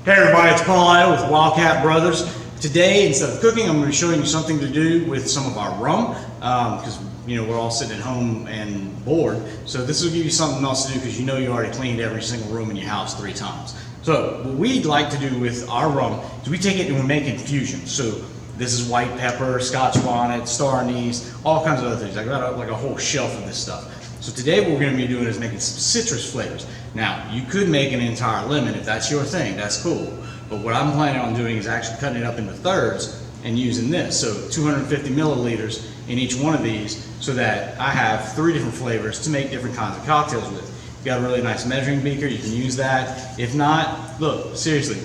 Hey everybody, it's Ayo with Wildcat Brothers. Today, instead of cooking, I'm going to be showing you something to do with some of our rum, because we're all sitting at home and bored. So this will give you something else to do, because you already cleaned every single room in your house 3 times. So what we'd like to do with our rum is we take it and we make infusions. So this is white pepper, Scotch bonnet, star anise, all kinds of other things. I got like a whole shelf of this stuff. So today what we're going to be doing is making some citrus flavors. Now, you could make an entire lemon if that's your thing, that's cool. But what I'm planning on doing is actually cutting it up into thirds and using this. So 250 milliliters in each one of these so that I have 3 different flavors to make different kinds of cocktails with. If you got a really nice measuring beaker, you can use that. If not, look, seriously,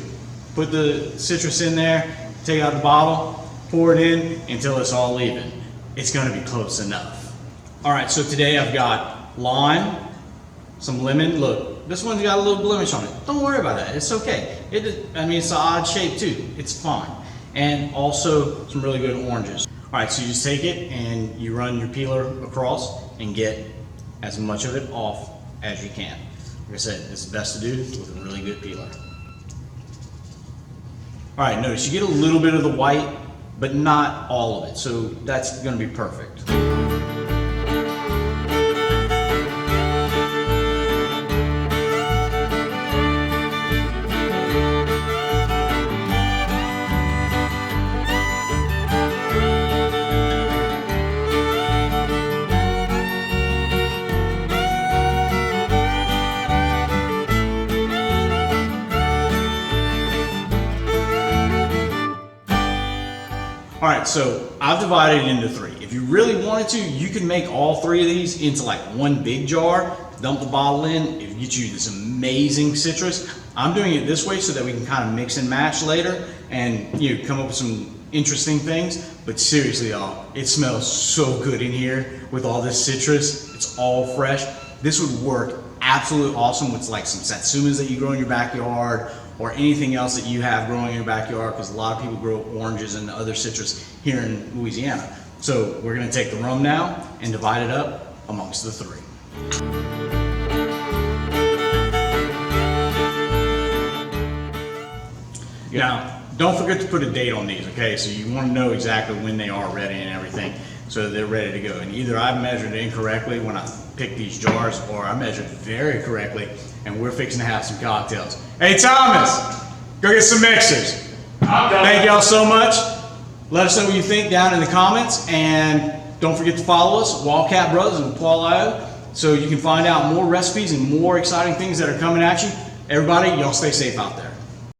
put the citrus in there, take out the bottle, pour it in until it's all even. It's going to be close enough. All right, so today I've got lime, some lemon. Look, this one's got a little blemish on it. Don't worry about that. It's okay. It's an odd shape too. It's fine. And also some really good oranges. All right, so you just take it and you run your peeler across and get as much of it off as you can. Like I said, it's best to do with a really good peeler. All right, notice you get a little bit of the white, but not all of it. So that's going to be perfect. All right, so I've divided it into 3. If you really wanted to, you can make all 3 of these into like one big jar, dump the bottle in, it gets you this amazing citrus. I'm doing it this way so that we can kind of mix and match later and come up with some interesting things. But seriously, y'all, it smells so good in here with all this citrus. It's all fresh. This would work absolutely awesome with like some satsumas that you grow in your backyard, or anything else that you have growing in your backyard, because a lot of people grow oranges and other citrus here in Louisiana. So we're gonna take the rum now and divide it up amongst the 3. Now, don't forget to put a date on these, okay? So you wanna know exactly when they are ready and everything, so they're ready to go. And either I've measured incorrectly when I picked these jars, or I measured very correctly, and we're fixing to have some cocktails. Hey Thomas, go get some mixers. Thank y'all so much. Let us know what you think down in the comments, and don't forget to follow us, Wildcat Brothers and Ayo, so you can find out more recipes and more exciting things that are coming at you. Everybody, y'all stay safe out there.